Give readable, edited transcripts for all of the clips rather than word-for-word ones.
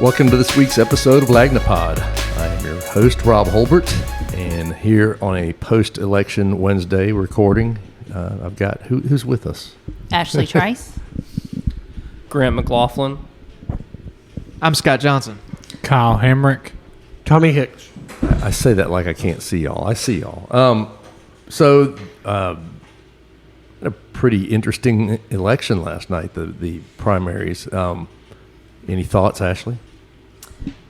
Welcome to this week's episode of Lagnapod. I am your host, Rob Holbert, and here on a post-election Wednesday recording, I've got, who's with us? Ashley Trice. Grant McLaughlin. I'm Scott Johnson. Kyle Hemrick. Tommy Hicks. I say that like I can't see y'all. I see y'all. A pretty interesting election last night, the primaries. Any thoughts, Ashley?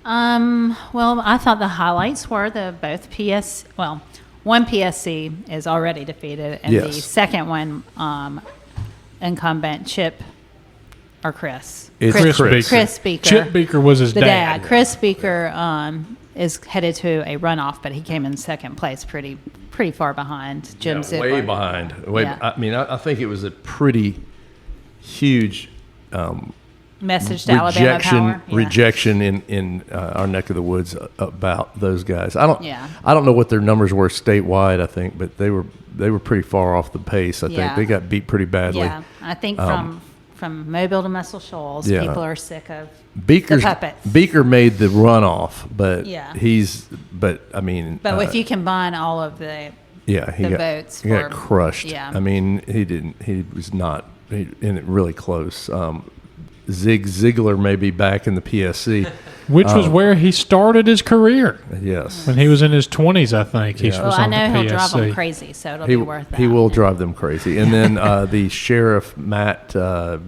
Well, I thought the highlights were one PSC is already defeated, and Yes. the second one, incumbent Chip or Chris. It's Chris Beaker. Chip Beaker was his the dad. Chris Beaker is headed to a runoff, but he came in second place, pretty far behind Jim Ziegler. Way behind. Yeah. I mean, I think it was a pretty huge Message to Alabama power. Yeah. rejection in our neck of the woods about those guys. I don't know what their numbers were statewide. I think, but they were pretty far off the pace. I think they got beat pretty badly. Yeah, I think from Mobile to Muscle Shoals, people are sick of the puppets. Beaker made the runoff, but But if you combine all of the votes, he got crushed. Yeah. I mean, he was not in it really close. Ziegler may be back in the PSC. Which was where he started his career. Yes. When he was in his 20s, I think. He was I on know the he'll drive them PSC. crazy, so it'll be worth that. He will drive them crazy. And then the sheriff, Matt, what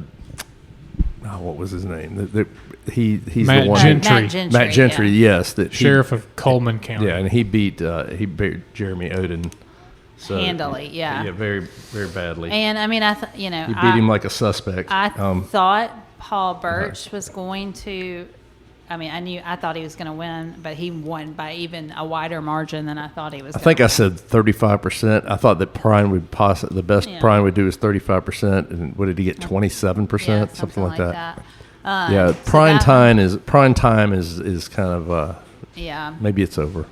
was his name? He's Matt the one. Gentry. Matt Gentry, yes. Sheriff of Coleman County. Yeah, and he beat Jeremy Oden. So, handily, yeah. Yeah, very, very badly. And I mean, he beat him like a suspect. I thought Paul Burch was going to. I mean, I thought he was going to win, but he won by even a wider margin than I thought he was. I said 35%. I thought that Prine would the best Prine would do is 35%, and what did he get? 27%, Yeah, something like that. Prime time is kind of maybe it's over.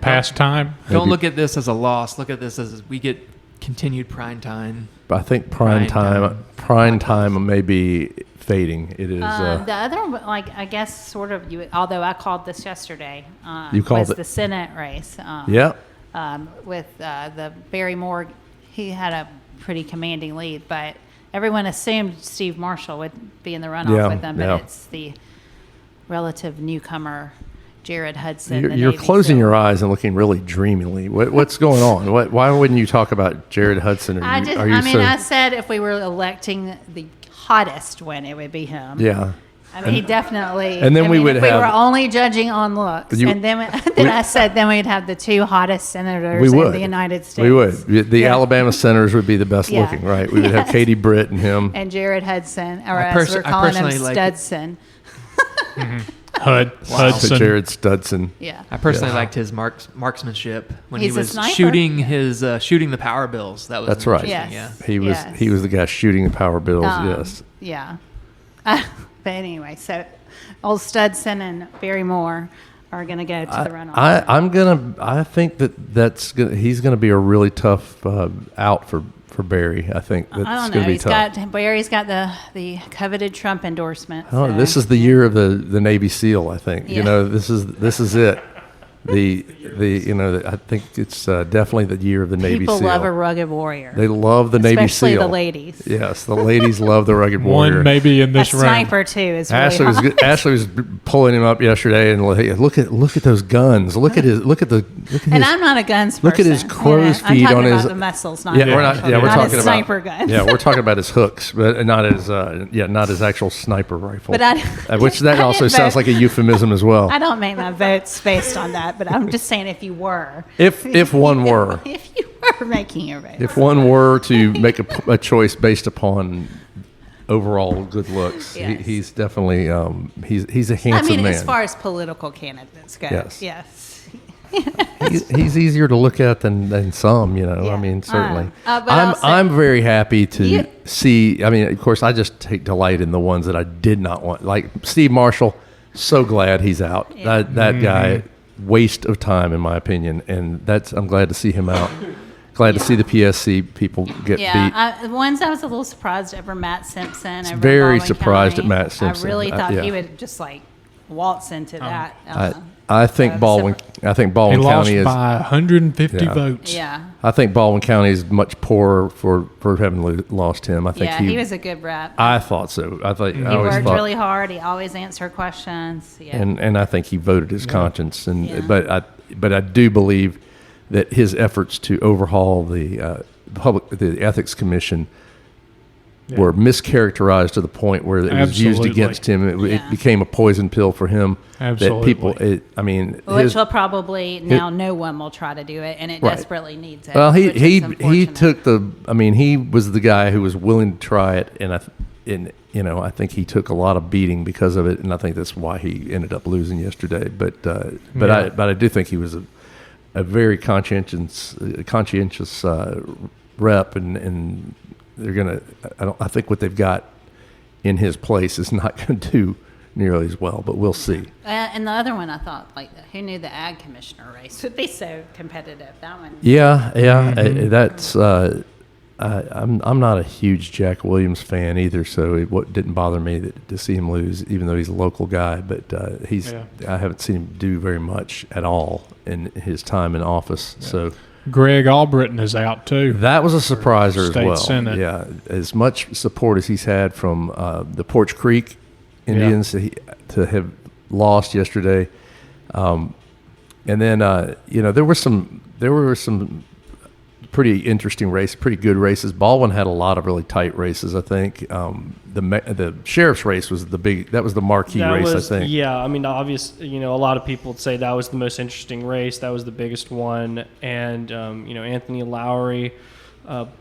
Past time. Don't look at this as a loss. Look at this as we get continued prime time. But I think prime time may be fading. It is. The other one, I guess, sort of. Although I called this yesterday, you called was it? The Senate race. With the Barry Moore, he had a pretty commanding lead, but everyone assumed Steve Marshall would be in the runoff with them, but it's the relative newcomer Jared Hudson. You're closing your eyes and looking really dreamily. What's going on? Why wouldn't you talk about Jared Hudson? I said if we were electing the hottest one, it would be him. Yeah. I mean, he definitely. And then we were only judging on looks, and then I said we'd have the two hottest senators in the United States. We would. The Alabama senators would be the best looking, right? We would have Katie Britt and him. And Jared Hudson, or as we're calling him, Studson. Hudson. Jared Studson. Yeah. I personally liked his marksmanship when He's he was a shooting the power bills. That's right. Yes. Yeah. He was the guy shooting the power bills. Yes. Yeah. But anyway, so old Studson and Barry Moore are going to go to the runoff. I think he's gonna be a really tough out for Barry. I think that's going to be tough. Barry's got the coveted Trump endorsement. Oh, this is the year of the Navy SEAL. I think this is it. I think it's definitely the year of the Navy SEAL. People love a rugged warrior. They love the Navy SEAL. Especially the ladies. Yes, the ladies love the rugged warrior. One maybe in this room. Sniper too is really hot. Ashley was pulling him up yesterday, and look at those guns. Look at his. And I'm not a guns person. Look at his crow's feet on his. I'm talking about the muscles, not we're talking about sniper guns. Yeah, we're talking about his hooks, but not his actual sniper rifle. But which that also sounds like a euphemism as well. I don't make my votes based on that, but I'm just saying if you were. If one were. If you were making your vote. If one were to make a choice based upon overall good looks, he's definitely he's a handsome man. As far as political candidates go, yes. he's easier to look at than some, I mean, certainly. I'm very happy to see. I mean, of course, I just take delight in the ones that I did not want, like Steve Marshall. So glad he's out. Yeah. That guy. Waste of time, in my opinion, and I'm glad to see him out. Glad to see the PSC people get beat. The ones I was a little surprised over Matt Simpson. Very surprised at Matt Simpson. I really thought he would just waltz into that. I think Baldwin He lost County is by 150 votes. Yeah. I think Baldwin County is much poorer for having lost him. I think he was a good rep. I thought so. I thought he worked really hard. He always answered questions. Yeah. And I think he voted his conscience. But I do believe that his efforts to overhaul the ethics commission were mischaracterized to the point where it was used against him. It became a poison pill for him. Absolutely. Which will probably no one will try to do it, and it desperately needs it. Well, he took he was the guy who was willing to try it, and I think he took a lot of beating because of it, and I think that's why he ended up losing yesterday. But I do think he was a very conscientious rep, and they're gonna. I think what they've got in his place is not going to do nearly as well, but we'll see. And the other one, I thought, who knew the ag commissioner race would be so competitive? That one. Yeah, that's. I'm not a huge Jack Williams fan either, so it didn't bother me to see him lose, even though he's a local guy. But I haven't seen him do very much at all in his time in office. Yeah. So. Greg Albritton is out too. That was a surpriser as well. Senate. Yeah, as much support as he's had from the Porch Creek Indians to have lost yesterday, and then there were some pretty interesting races, pretty good races. Baldwin had a lot of really tight races. I think the sheriff's race was that was the marquee race. I think. Yeah, obviously, a lot of people would say that was the most interesting race. That was the biggest one, and Anthony Lowry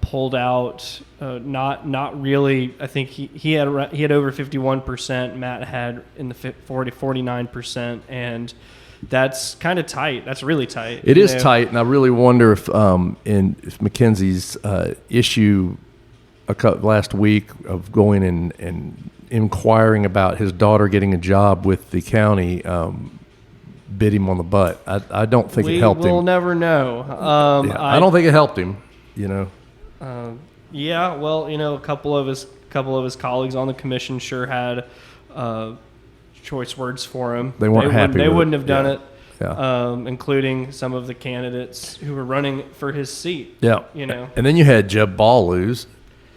pulled out. Not really. I think he had over 51%. Matt had in the 49%, and that's kind of tight. That's really tight. It is tight, and I really wonder if McKenzie's issue last week of going and inquiring about his daughter getting a job with the county bit him on the butt. I don't think it helped him. We'll never know. I don't think it helped him. Yeah, well, a couple of his colleagues on the commission sure had choice words for him. They weren't happy. They wouldn't have done it. Yeah. Including some of the candidates who were running for his seat. Yeah. And then you had Jeb Ball lose.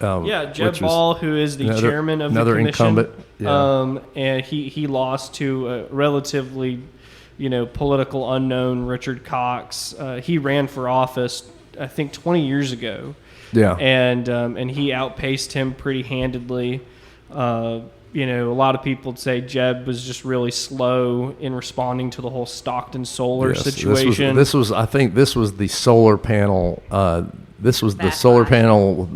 Jeb Ball, who is the chairman of the commission. Incumbent. Yeah. And he lost to a relatively, political unknown Richard Cox. He ran for office, I think, 20 years ago. Yeah. And he outpaced him pretty handedly. A lot of people would say Jeb was just really slow in responding to the whole Stockton solar situation. I think this was the solar panel. This was the solar panel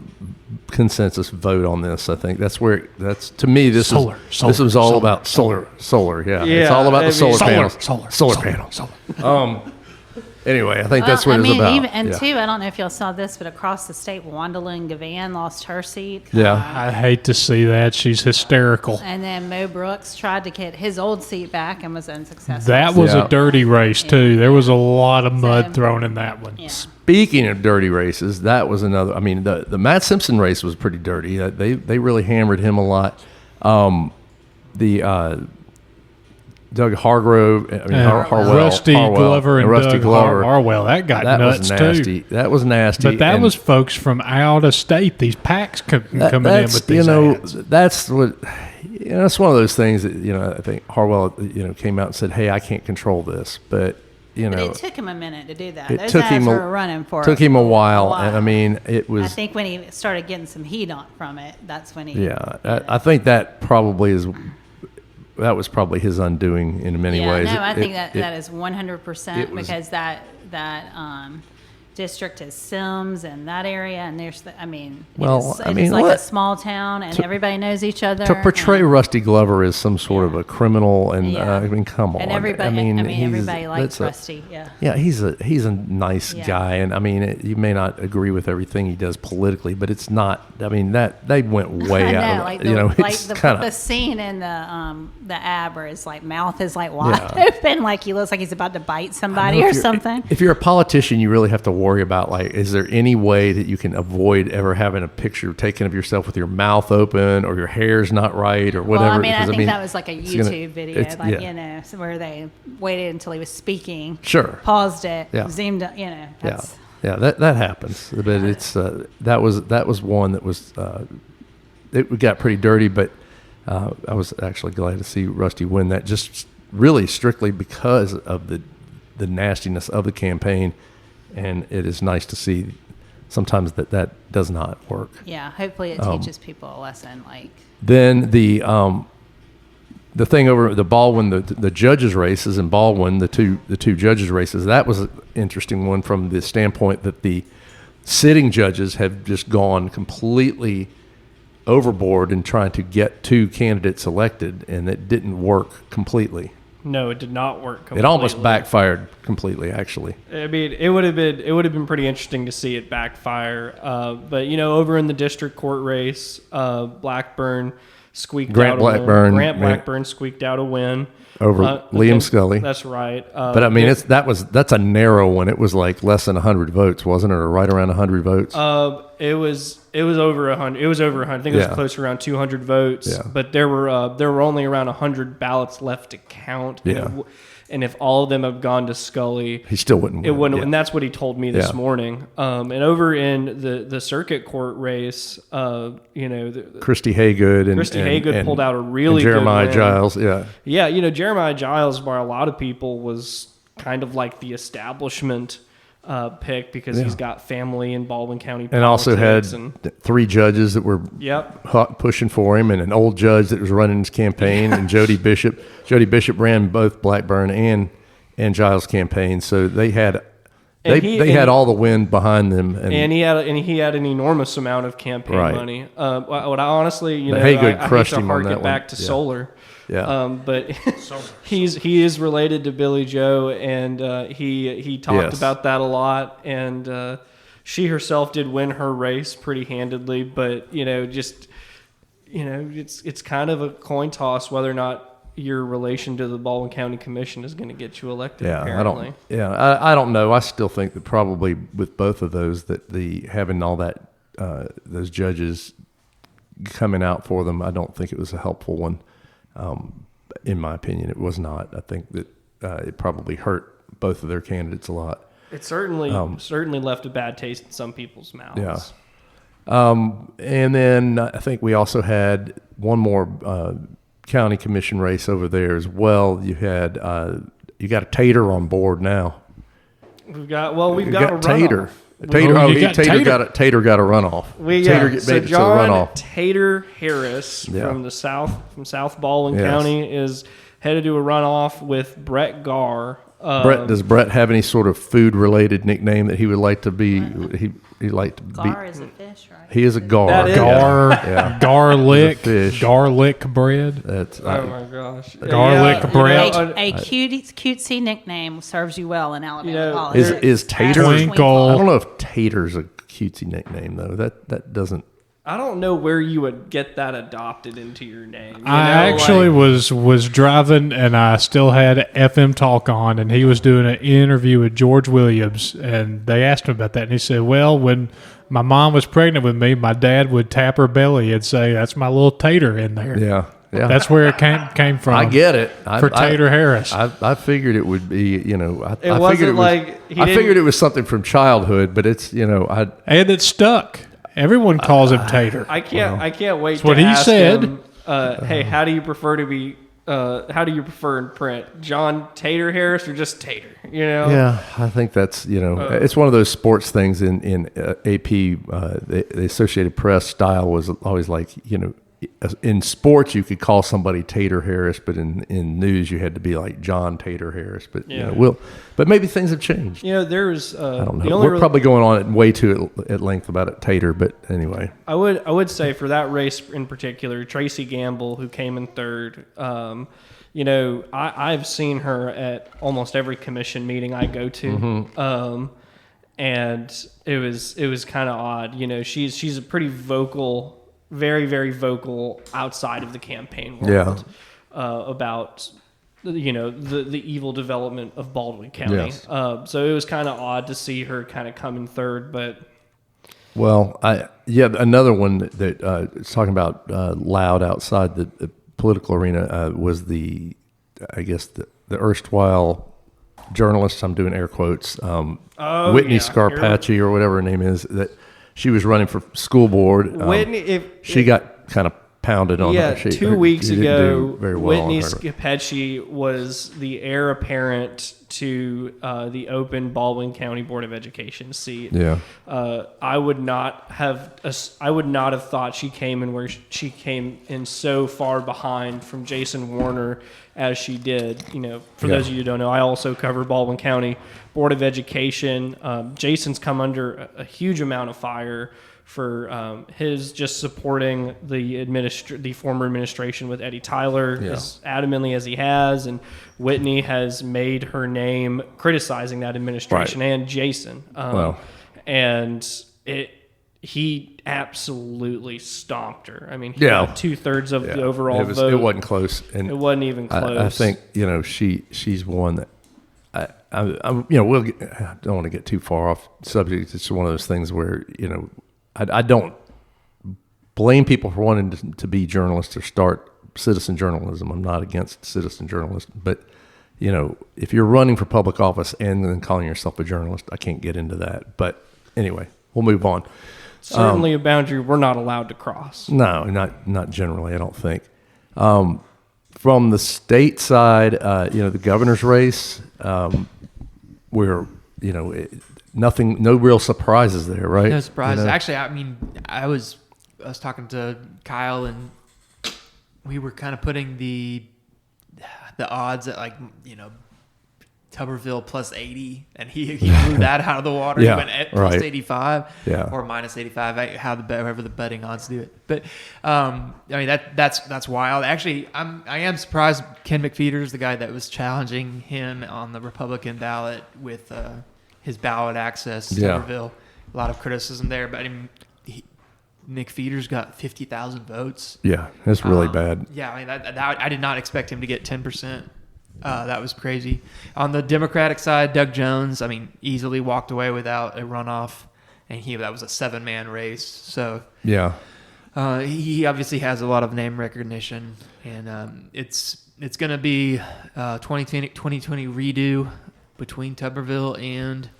consensus vote on this. I think that's to me. This was all about solar. Yeah, it's all about the solar panels. Solar panels. Anyway, I think that's what it's about. I don't know if y'all saw this, but across the state, Wandalyn Gavan lost her seat. Yeah. I hate to see that. She's hysterical. And then Mo Brooks tried to get his old seat back and was unsuccessful. That was a dirty race, too. There was a lot of mud thrown in that one. Yeah. Speaking of dirty races, that was another. The Matt Simpson race was pretty dirty. They really hammered him a lot. Doug Hargrove, Harwell, Rusty Glover, and Rusty Doug Glover. Harwell. That got nuts nasty. too. That was nasty. But that was folks from out of state. These packs coming in with these ads. That's what. That's one of those things that I think Harwell came out and said, "Hey, I can't control this," but But it took him a minute to do that. Those ads were running for took him a while, and it was. I think when he started getting some heat from it, that's when he. Yeah, I think that probably is. That was probably his undoing in many ways. No, I think that is 100% because that district is Sims and that area, and there's it's like a small town, and everybody knows each other. To portray Rusty Glover as some sort of a criminal, and come on, and everybody likes Rusty. Yeah, he's a nice guy, and you may not agree with everything he does politically, but it's not. That they went way out. The scene in the ad where his mouth is wide open, like he looks like he's about to bite somebody or something. If you're a politician, you really have to worry worry about, like, is there any way that you can avoid ever having a picture taken of yourself with your mouth open or your hair's not right or whatever? Well, I think that was like a YouTube video, yeah. Where they waited until he was speaking. Sure. Paused it. Yeah. Zoomed. Yeah, that happens, but it's that was one that was it got pretty dirty, but I was actually glad to see Rusty win that, just really strictly because of the nastiness of the campaign, and it is nice to see sometimes that does not work. Yeah, hopefully it teaches people a lesson. Like then the thing over the Baldwin, the judges races in Baldwin, the two judges races, that was an interesting one from the standpoint that the sitting judges have just gone completely overboard in trying to get two candidates elected, and it didn't work completely. No, it did not work completely. It almost backfired completely, actually. I mean, it would have been pretty interesting to see it backfire. But over in the district court race, Blackburn squeaked out a win. Grant Blackburn squeaked out a win over Liam Scully. That's right. But I mean, that's a narrow one. It was like less than 100 votes, wasn't it, or right around 100 votes? It was over 100. It was over 100. I think it was close to around 200 votes. Yeah. But there were only around 100 ballots left to count. Yeah. And if all of them have gone to Scully, he still wouldn't win. It wouldn't, and that's what he told me this morning. And over in the circuit court race, Christy Haygood pulled out a really good Jeremiah win. Giles, yeah. Jeremiah Giles, by a lot of people, was kind of like the establishment pick because he's got family in Baldwin County politics. And also had three judges that were pushing for him, and an old judge that was running his campaign, and Jody Bishop. Jody Bishop ran both Blackburn and Giles' campaigns, so they had had all the wind behind them, and he had an enormous amount of campaign money. What I honestly, Haygood crushed I hate to him on that harken back one. to Solar. Yeah. But he is related to Billy Joe, and he talked about that a lot. And she herself did win her race pretty handedly, but it's kind of a coin toss whether or not your relation to the Baldwin County Commission is going to get you elected. Yeah, apparently. I don't know. I still think that probably with both of those, that having all that those judges coming out for them, I don't think it was a helpful one. In my opinion, it was not. I think that it probably hurt both of their candidates a lot. It certainly left a bad taste in some people's mouths. Yeah. And then I think we also had one more county commission race over there as well. You had you got a Tater on board now. We've got a Tater. runoff. Tater got a runoff. Tater made it to the runoff. Tater Harris from South Baldwin County is headed to a runoff with Brett Garr. Does Brett have any sort of food related nickname that he would like to be? He like to be. Gar is a fish, right? He is a gar. Garlic bread. That's oh my gosh. Garlic bread. A cutesy nickname serves you well in Alabama politics. Is Tater? Twinkle. I don't know if Tater's a cutesy nickname though. That doesn't. I don't know where you would get that adopted into your name. I actually was driving, and I still had FM Talk on, and he was doing an interview with George Williams, and they asked him about that, and he said, well, when my mom was pregnant with me, my dad would tap her belly and say, that's my little Tater in there. Yeah. That's where it came from. I get it. For Tater Harris. I figured it would be, I figured it was something from childhood, but it's, and it stuck. Everyone calls him Tater. I can't wait. That's what he said. Him, hey, how do you prefer in print, John Tater Harris or just Tater? Yeah, I think that's it's one of those sports things in AP. The Associated Press style was always like in sports you could call somebody Tater Harris, but in news you had to be like John Tater Harris. But but maybe things have changed. There's I don't know. We're probably going on way too at length about it, Tater. But anyway, I would say for that race in particular, Tracy Gamble, who came in third. I've seen her at almost every commission meeting I go to. Mm-hmm. And it was kind of odd. She's a pretty vocal. Very, very vocal outside of the campaign world about the evil development of Baldwin County. Yes. So it was kind of odd to see her kind of come in third, but. Well, another one that is talking about loud outside the political arena was the erstwhile journalist. I'm doing air quotes. Whitney Scarpacci or whatever her name is. That she was running for school board. Whitney, she got kind of pounded on. Yeah, her. 2 weeks ago, very well Whitney Scarpacci was the heir apparent to the open Baldwin County Board of Education seat. Yeah, I would not have thought she came in where she came in so far behind from Jason Warner as she did. For those of you who don't know, I also cover Baldwin County Board of Education. Jason's come under a huge amount of fire for his just supporting the former administration with Eddie Tyler as adamantly as he has, and Whitney has made her name criticizing that administration and Jason. And he absolutely stomped her. I mean, he got 2/3 of the overall vote. It wasn't close, and it wasn't even close. I think she's one that I don't want to get too far off subject. It's one of those things where I don't blame people for wanting to be journalists or start citizen journalism. I'm not against citizen journalism, but if you're running for public office and then calling yourself a journalist, I can't get into that. But anyway, we'll move on. Certainly a boundary we're not allowed to cross. No, not generally, I don't think. From the state side, the governor's race, we're, no real surprises there, right? No surprises. Actually, I was talking to Kyle, and we were kind of putting the odds at Tuberville plus 80, and he blew that out of the water. He went at plus 85 or minus 85, however the betting odds do it. But that's wild. Actually, I am surprised Ken McFeeters, the guy that was challenging him on the Republican ballot with his ballot access to Tuberville. A lot of criticism there, but McFeeters got 50,000 votes. Yeah, that's really bad. Yeah, I did not expect him to get 10%. That was crazy. On the Democratic side, Doug Jones, easily walked away without a runoff, and that was a 7-man race. So he obviously has a lot of name recognition, and it's going to be 2020 redo between Tuberville and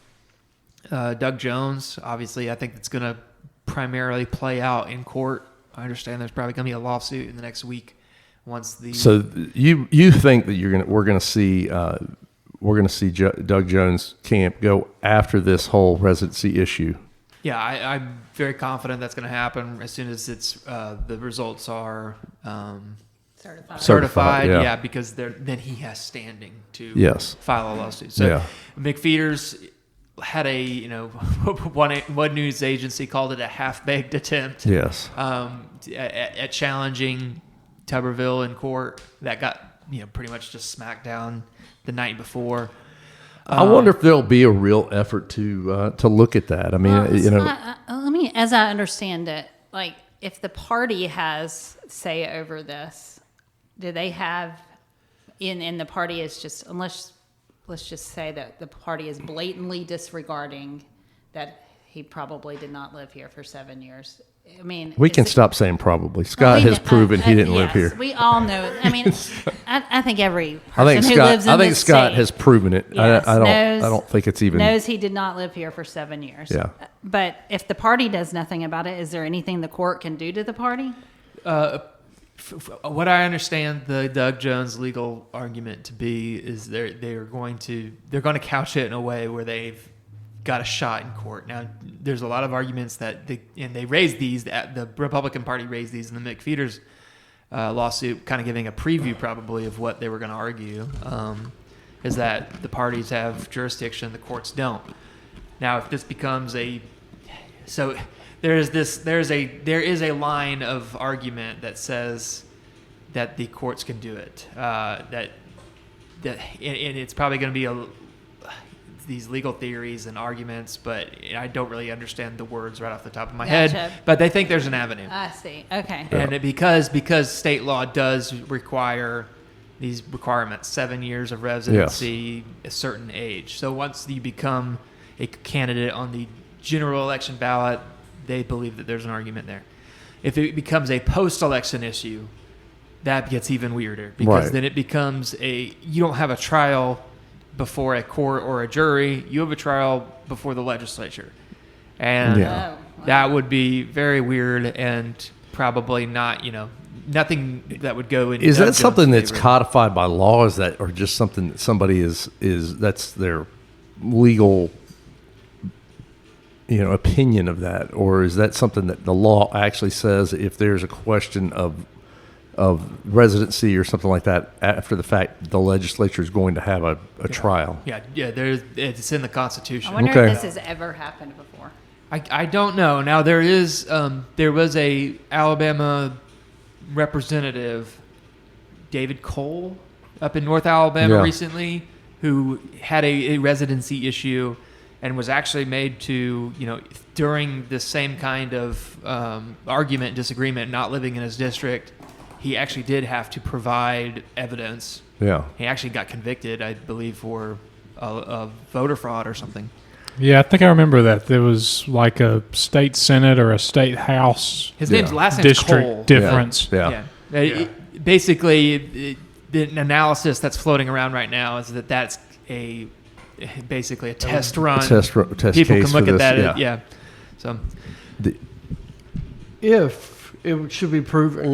Doug Jones. Obviously, I think it's going to primarily play out in court. I understand there's probably going to be a lawsuit in the next week. So you think that we're going to see Doug Jones' camp go after this whole residency issue? Yeah, I'm very confident that's going to happen as soon as the results are certified. Yeah, because then he has standing to file a lawsuit. So McFeeters had one news agency called it a half-baked attempt. Yes. At challenging Tuberville in court, that got pretty much just smacked down the night before. I wonder if there'll be a real effort to look at that. As I understand it, if the party has say over this, do they have in the party is just let's just say that the party is blatantly disregarding that he probably did not live here for 7 years. We can stop saying probably. Scott has proven he didn't live here. We all know. I think every person who lives in this state. I think Scott has proven it. Yes, I don't think it's even. Knows he did not live here for 7 years. Yeah. But if the party does nothing about it, is there anything the court can do to the party? What I understand the Doug Jones legal argument to be is they're going to couch it in a way where they've got a shot in court. Now, there's a lot of arguments that they raised these. The Republican Party raised these in the McFeeters lawsuit, kind of giving a preview probably of what they were going to argue. Is that the parties have jurisdiction, the courts don't. Now, if this becomes there is a line of argument that says that the courts can do it. And it's probably going to be these legal theories and arguments, but I don't really understand the words right off the top of my head. But they think there's an avenue. I see. Okay. And because state law does require these requirements: 7 years of residency, a certain age. So once you become a candidate on the general election ballot, they believe that there's an argument there. If it becomes a post-election issue, that gets even weirder, because then it becomes you don't have a trial before a court or a jury. You have a trial before the legislature. And that would be very weird and probably not, nothing that would go in. Is that something that's codified by law? Is that, or just something that somebody is that's their legal, opinion of that? Or is that something that the law actually says if there's a question of residency or something like that after the fact, the legislature is going to have a trial? Yeah. It's in the Constitution. I wonder if this has ever happened before. I don't know. Now there was a Alabama representative, David Cole, up in North Alabama recently, who had a residency issue and was actually made to, during this same kind of argument, disagreement, not living in his district, he actually did have to provide evidence. Yeah. He actually got convicted, I believe, for a voter fraud or something. Yeah, I think I remember that. There was like a state senate or a state house. His last name's district Cole. difference. Basically, the analysis that's floating around right now is that that's basically a test run. Test People case can look for at this, that. So, if it should be proven,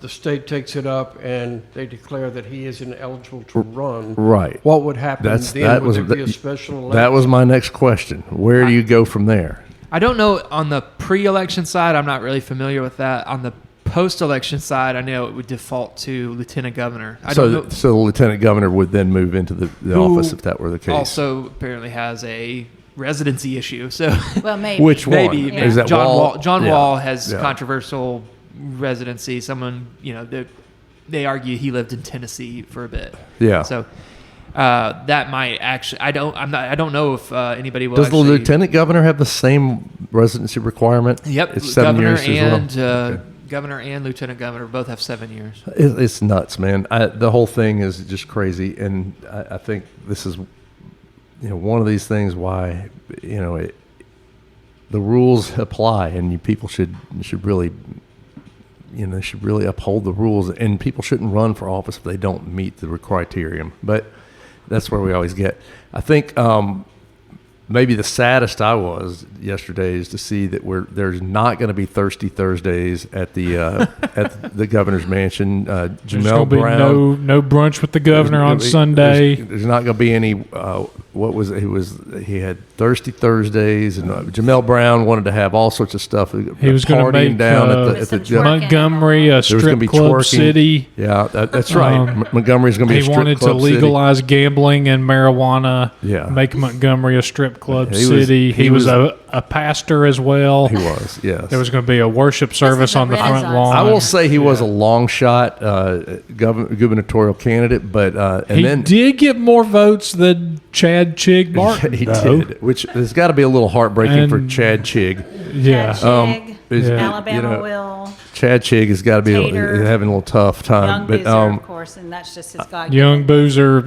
the state takes it up and they declare that he is ineligible to run. Right. What would happen then? Would there be a special election? That was my next question. Where do you go from there? I don't know. On the pre-election side, I'm not really familiar with that. On the post-election side, I know it would default to lieutenant governor. So the lieutenant governor would then move into the office if that were the case. Also, apparently has a residency issue. So, well, maybe. Which one? Maybe. Is that John Wall? John Wall has controversial residency. Someone, they argue he lived in Tennessee for a bit. Yeah. So that might actually. I don't know if anybody will. Does the lieutenant governor have the same residency requirement? Yep. It's 7 years as well. Okay. Governor and lieutenant governor both have 7 years. It's nuts, man. The whole thing is just crazy, and I think this is, one of these things why, the rules apply, and people should really, should really uphold the rules, and people shouldn't run for office if they don't meet the criterion. But that's where we always get. I think maybe the saddest I was yesterday is to see that there's not going to be Thirsty Thursdays at the governor's mansion. Jamel Brown, no brunch with the governor on Sunday. There's not going to be any. He had Thirsty Thursdays, and Jamel Brown wanted to have all sorts of stuff. He was going to make down at the Montgomery a strip club city. Yeah, that's right. Montgomery's going to be a strip club city. He wanted to legalize gambling and marijuana. Yeah. Make Montgomery a strip club city. He was a pastor as well. He was, yes. There was going to be a worship service on the front lawn. I will say he was a long shot gubernatorial candidate, but he did get more votes than Chad Chig Martin. He did, which has got to be a little heartbreaking for Chad Chig. Yeah. Chad Chig, Alabama will. Chad Chig has got to be having a little tough time. Young Boozer, of course, and that's just his God. Young Boozer,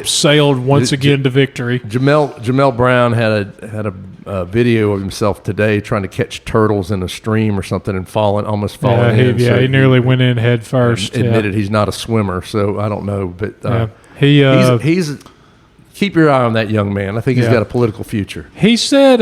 sailed once again to victory. Jamel Brown had a video of himself today trying to catch turtles in a stream or something and almost falling in. He nearly went in head first. Admitted he's not a swimmer, so I don't know, but he's keep your eye on that young man. I think he's got a political future. He said,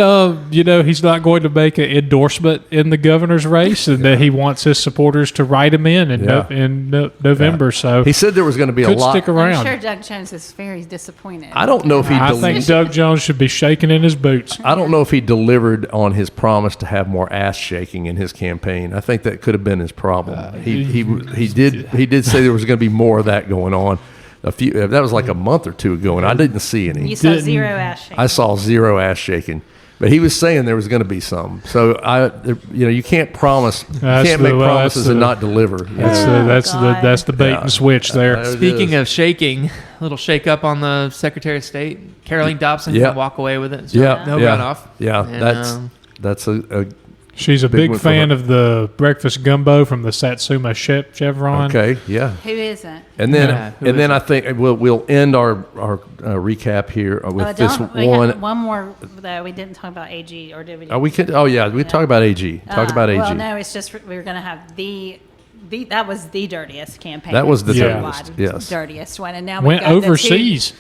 he's not going to make an endorsement in the governor's race, and that he wants his supporters to write him in November. Yeah. So he said there was going to be a lot. Stick around. I'm sure Doug Jones is very disappointed. I don't know if he. I think Doug Jones should be shaking in his boots. I don't know if he delivered on his promise to have more ass shaking in his campaign. I think that could have been his problem. He did say there was going to be more of that going on. That was like a month or two ago, and I didn't see any. You saw zero ass shaking. I saw zero ass shaking, but he was saying there was going to be some. So you can't promise, make promises and not deliver. That's the bait and switch there. Speaking of shaking, a little shake up on the Secretary of State, Caroline Dobson can walk away with it. So no runoff. Yeah, that's a She's a big one for fan her. of the breakfast gumbo from the Satsuma Chevron. Okay, yeah. Who isn't? And then, Yeah, who and then is I think we'll end our recap here with this We one. had one more though. We didn't talk about AG, or did we? Oh, we could. Oh, yeah. We talk about AG. Talk about AG. Well, no, it's just we were going to have the that was the dirtiest campaign. That was the Statewide dirtiest, yes. dirtiest one, and now we Went got overseas.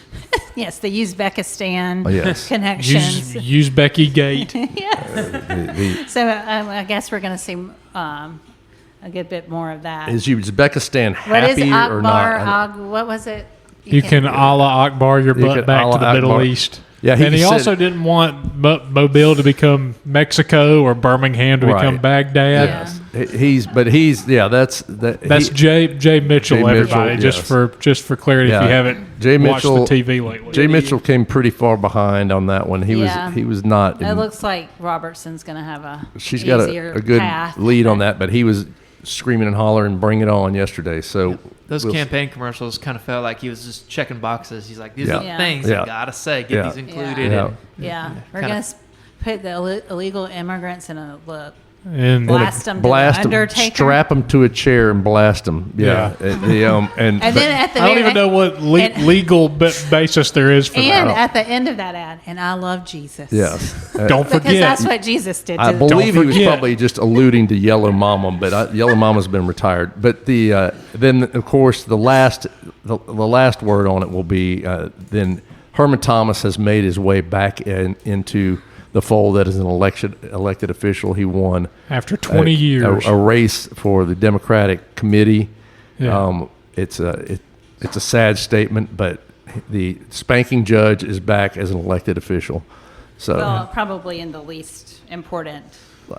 Yes, the Uzbekistan yes. connections. Use Becky Gate. Yes. So I guess we're going to see a good bit more of that. Is Uzbekistan What is happy or not? What was it? You can Allah Akbar your You butt can back to Allah the Middle Akbar. East. Yeah, and he said- also didn't want Mobile to become Mexico or Birmingham to become Right. Baghdad. Yeah. He's that's That's Jay Mitchell, Jay everybody. Mitchell, Just for clarity, Yeah. if you haven't Jay watched Mitchell- the TV lately. Jay Mitchell came pretty far behind on that one. He was not. It looks like Robertson's going to have a She's got easier a good path. lead on that, but he was screaming and hollering, "Bring it on!" yesterday. So Those we'll- campaign commercials kind of felt like he was just checking boxes. He's like, these Yeah. are the Yeah. things Yeah. I gotta say. Get Yeah. these included. Yeah. And Yeah, we're kinda- going to put the illegal immigrants in a look. And Blast them to blast the them, Undertaker. strap them to a chair and blast them. Yeah, and And then at the I don't very even know what and- legal basis there is for and that. at the end of that ad, and I love Jesus. yes, Don't Because forget. that's what Jesus did. I To believe he was forget. probably just alluding to Yellow Mama, but Yellow Mama's been retired. But then of course the last word on it will be then Herman Thomas has made his way back into the fold that is an elected official. He won After 20 years. a race for the Democratic committee. Yeah. It's a sad statement, but the spanking judge is back as an elected official. So well, probably in the least important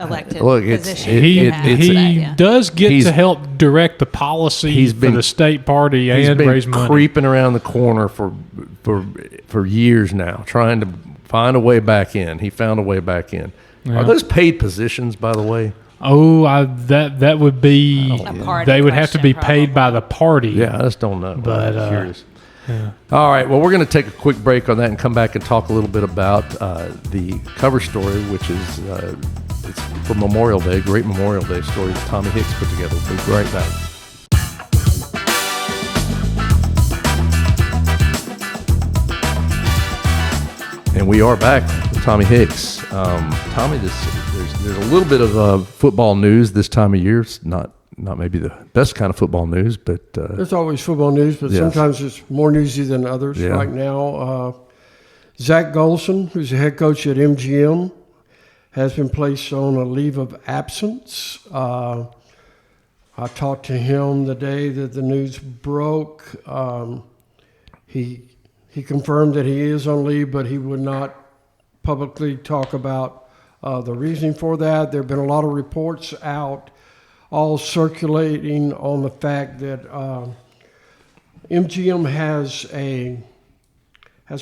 elected Look, it's- position. it- he you have, it's- but, he yeah. does get He's- to help direct the policy He's for been- the state party he's and been raise money. creeping around the corner for years now, trying to find a way back in. He found a way back in. Yeah. Are those paid positions, by the way? Oh, that would be. A party They would have to be question, paid by the party. Yeah, I just don't know. But, I'm curious. All right. Well, we're going to take a quick break on that and come back and talk a little bit about the cover story, which is it's for Memorial Day, great Memorial Day story that Tommy Hicks put together. We'll be right back. And we are back with Tommy Hicks. Tommy, there's a little bit of football news this time of year. It's not maybe the best kind of football news, but There's always football news, but Yes. sometimes it's more newsy than others. Yeah. Right now, Zach Golson, who's the head coach at MGM, has been placed on a leave of absence. I talked to him the day that the news broke. He confirmed that he is on leave, but he would not publicly talk about the reasoning for that. There have been a lot of reports out, all circulating on the fact that MGM has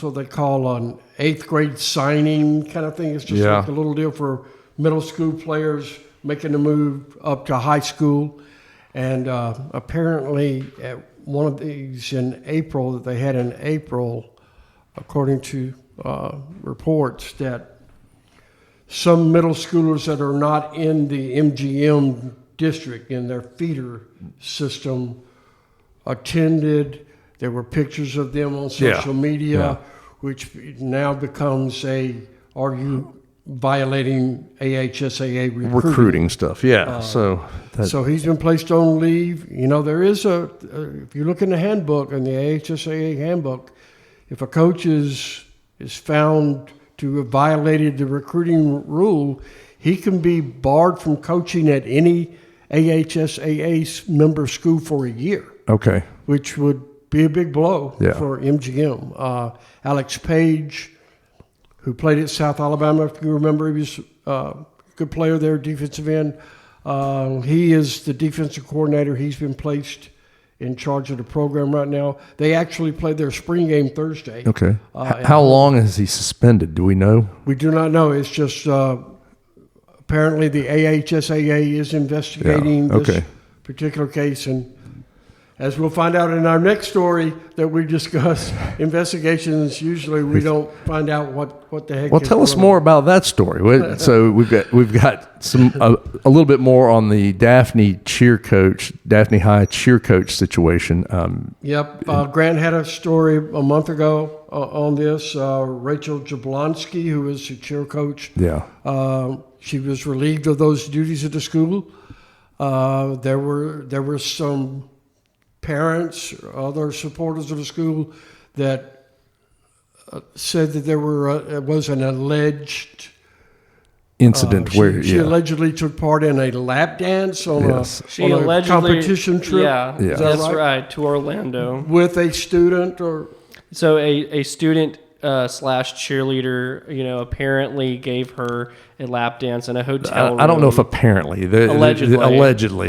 what they call an 8th grade signing kind of thing. It's just Yeah. like a little deal for middle school players making the move up to high school. And apparently at one of these in April that they had in April, according to reports, that some middle schoolers that are not in the MGM district, in their feeder system, attended. There were pictures of them on social media, Yeah. which now becomes are you violating AHSAA recruiting stuff. Yeah. So So he's been placed on leave. You know, there is if you look in the handbook, in the AHSAA handbook, if a coach is found to have violated the recruiting rule, he can be barred from coaching at any AHSAA member school for a year, okay. which would be a big blow Yeah. for MGM. Alex Page, who played at South Alabama, if you remember, he was a good player there, defensive end. He is the defensive coordinator. He's been placed in charge of the program right now. They actually played their spring game Thursday. Okay. How long is he suspended? Do we know? We do not know. It's just apparently the AHSAA is investigating Yeah, okay. this particular case, and as we'll find out in our next story that we discuss, investigations, usually we don't find out what the heck. Well, tell us more about that story. So we've got some a little bit more on the Daphne High cheer coach situation. Yep. Grant had a story a month ago on this. Rachel Jablonski, who is the cheer coach. Yeah. She was relieved of those duties at the school. There were some parents, other supporters of the school that said that there was an alleged incident where she allegedly took part in a lap dance on a competition trip. Yeah, that's right, to Orlando with a student or so a student / cheerleader, apparently gave her a lap dance in a hotel room. I don't know if apparently. Allegedly.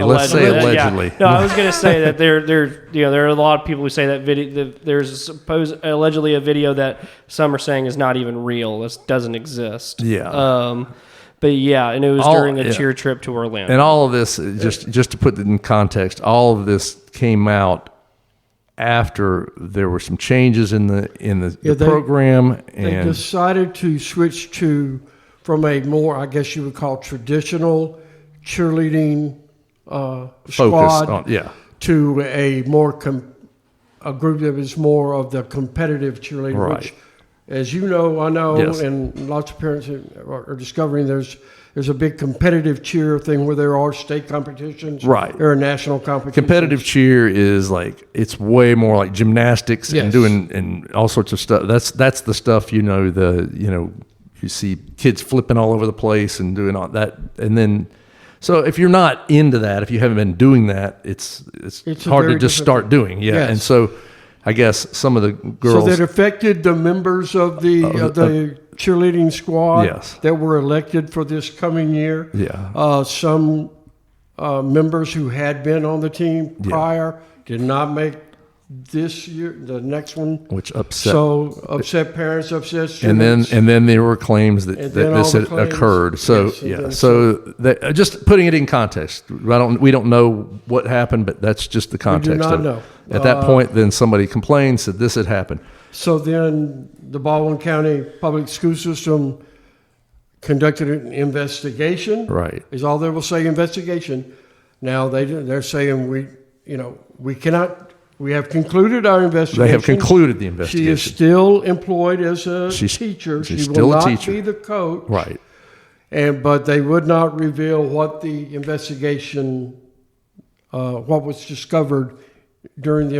Let's say allegedly. Yeah. No, I was going to say that there are a lot of people who say that video. There's allegedly a video that some are saying is not even real. This doesn't exist. Yeah. But yeah, and it was during a cheer trip to Orlando. And all of this, just to put it in context, all of this came out after there were some changes in the program, and they decided to switch from a more, I guess you would call, traditional cheerleading squad to a more a group that was more of the competitive cheerleading. Right. Which, as you know, I know, yes. and lots of parents are discovering there's a big competitive cheer thing where there are state competitions. Right. There are national competitions. Competitive cheer is it's way more like gymnastics and doing and all sorts of stuff. That's the stuff, you see kids flipping all over the place and doing all that. And then, so if you're not into that, if you haven't been doing that, it's hard to just start doing. Yeah. Yes. And so I guess some of the girls. So that affected the members of the cheerleading squad that were elected for this coming year. Yeah. Some members who had been on the team prior did not make this year, the next one, which upset parents, upset students, and then there were claims that this had occurred. So just putting it in context, we don't know what happened, but that's just the context. We do not know. At that point, then somebody complained, said this had happened. So then the Baldwin County Public School System conducted an investigation. Right, is all they will say. Investigation. Now they're saying we cannot. We have concluded our investigation. They have concluded the investigation. She is still employed as a teacher. She's she still will a not teacher. be the coach. Right. But they would not reveal what the investigation, what was discovered during the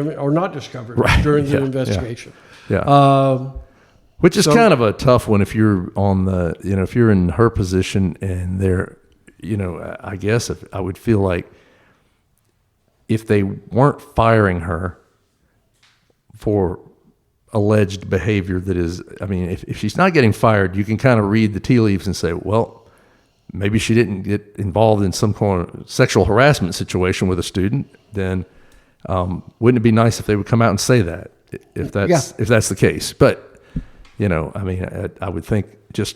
investigation. Yeah. Which is kind of a tough one if you're on if you're in her position and they're, I guess I would feel like if they weren't firing her for alleged behavior that is, if she's not getting fired, you can kind of read the tea leaves and say, well, maybe she didn't get involved in some kind of sexual harassment situation with a student, then wouldn't it be nice if they would come out and say that, if that's the case? But, I would think just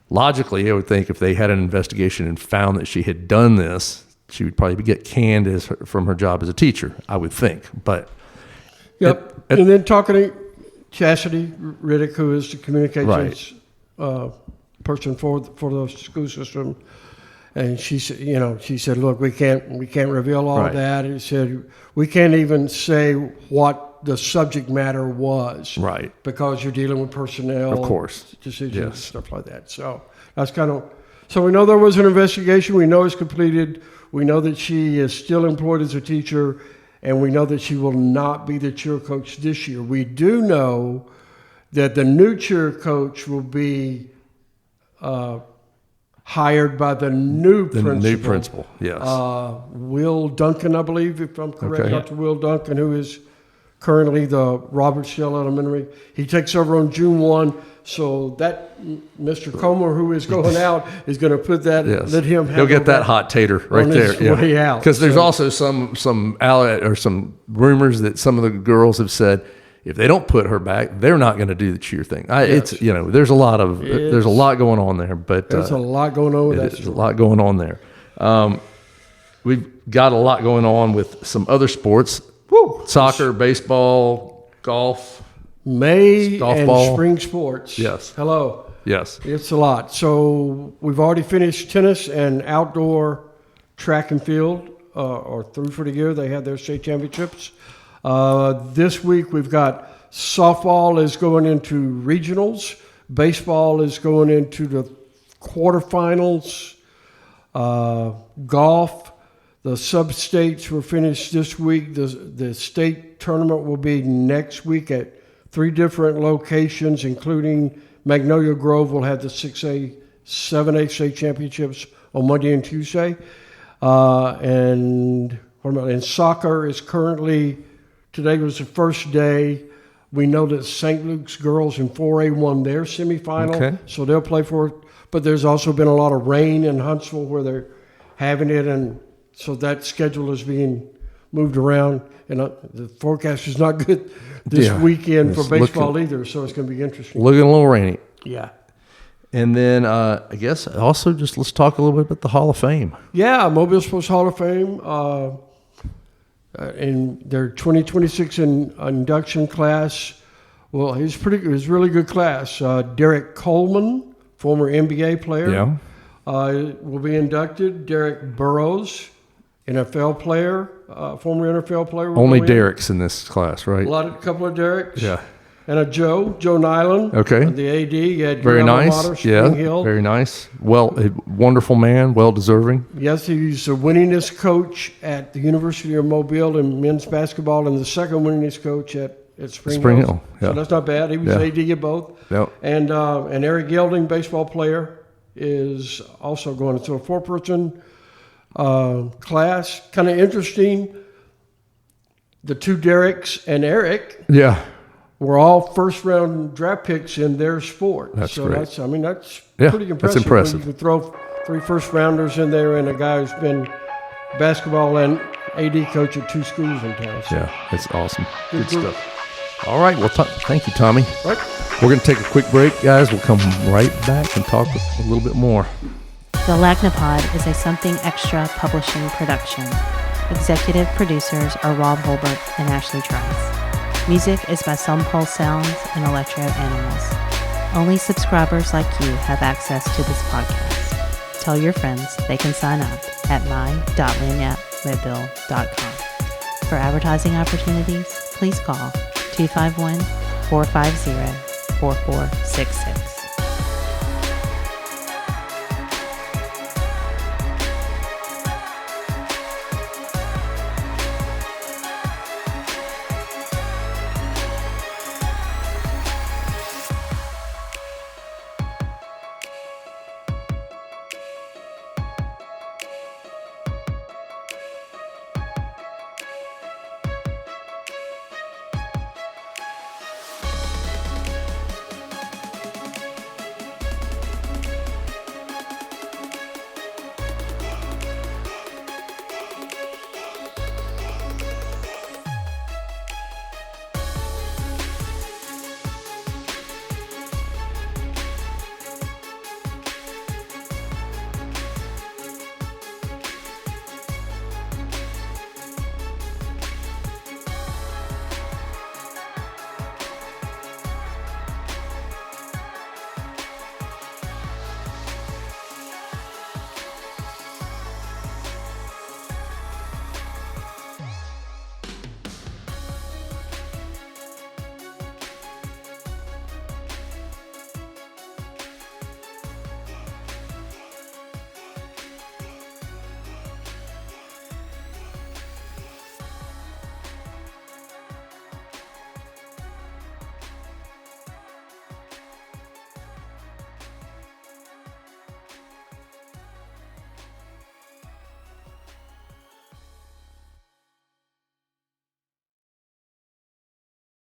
logically, I would think if they had an investigation and found that she had done this, she would probably get canned from her job as a teacher, I would think. But and then talking to Chastity Riddick, who is the communications person for the school system, and she said, look, we can't reveal all of that. And she said we can't even say what the subject matter was, right? Because you're dealing with personnel, of course, decisions and stuff like that. So that's so we know there was an investigation. We know it's completed. We know that she is still employed as a teacher, and we know that she will not be the cheer coach this year. We do know that the new cheer coach will be hired by the new principal. Yes. Will Duncan, I believe, if I'm correct, Dr. Will Duncan, who is currently the Robert Shell Elementary. He takes over on June 1. So that Mr. Comer, who is going out, is going to put that. Let him. He'll get that hot tater right there. Way out. Because there's also some rumors that some of the girls have said if they don't put her back, they're not going to do the cheer thing. It's there's a lot going on there. But there's a lot going on with that. There's a lot going on there. We've got a lot going on with some other sports. Soccer, baseball, golf. May Golf and ball. spring sports. Yes. Hello. Yes. It's a lot. So we've already finished tennis and outdoor track and field, or through for the year. They had their state championships. This week we've got softball is going into regionals. Baseball is going into the quarterfinals. Golf, the sub-states were finished this week. The state tournament will be next week at 3 different locations, including Magnolia Grove will have the 6A, 7A state championships on Monday and Tuesday. And soccer is currently, today was the first day. We know that St. Luke's girls in 4A won their semifinal, so they'll play for it. But there's also been a lot of rain in Huntsville where they're having it, and so that schedule is being moved around. And the forecast is not good this weekend for baseball either, so it's going to be interesting. Looking a little rainy. Yeah. And then I guess also just let's talk a little bit about the Hall of Fame. Yeah, Mobile Sports Hall of Fame. In their 2026 induction class, well, he's really good class. Derek Coleman, former NBA player, will be inducted. Derek Burrows, NFL player, former NFL player. Only Derek's in this class, right? A couple of Dereks. Yeah. And a Joe Nyland. Okay. The AD. You had very nice. Mater, Spring Hill. Very nice. Well, a wonderful man, well deserving. Yes, he's the winningest coach at the University of Mobile in men's basketball, and the second winningest coach at Spring Hill. Yeah. So that's not bad. He was AD at both. Yep. And Eric Gelding, baseball player, is also going into a 4-person class. Kind of interesting. The 2 Dereks and Eric. Yeah. Were all first-round draft picks in their sport. That's so great. That's pretty impressive. That's impressive. When you can throw 3 first-rounders in there and a guy who's been basketball and AD coach at 2 schools in town. So. Yeah, that's awesome. Good stuff. All right. Well, thank you, Tommy. Right. We're going to take a quick break, guys. We'll come right back and talk a little bit more. The Lagnapod is a Something Extra publishing production. Executive producers are Rob Holbert and Ashley Trice. Music is by Some Pulse Sounds and Electro Animals. Only subscribers like you have access to this podcast. Tell your friends they can sign up at my.lanyapwebbill.com. For advertising opportunities, please call 251-450-4466.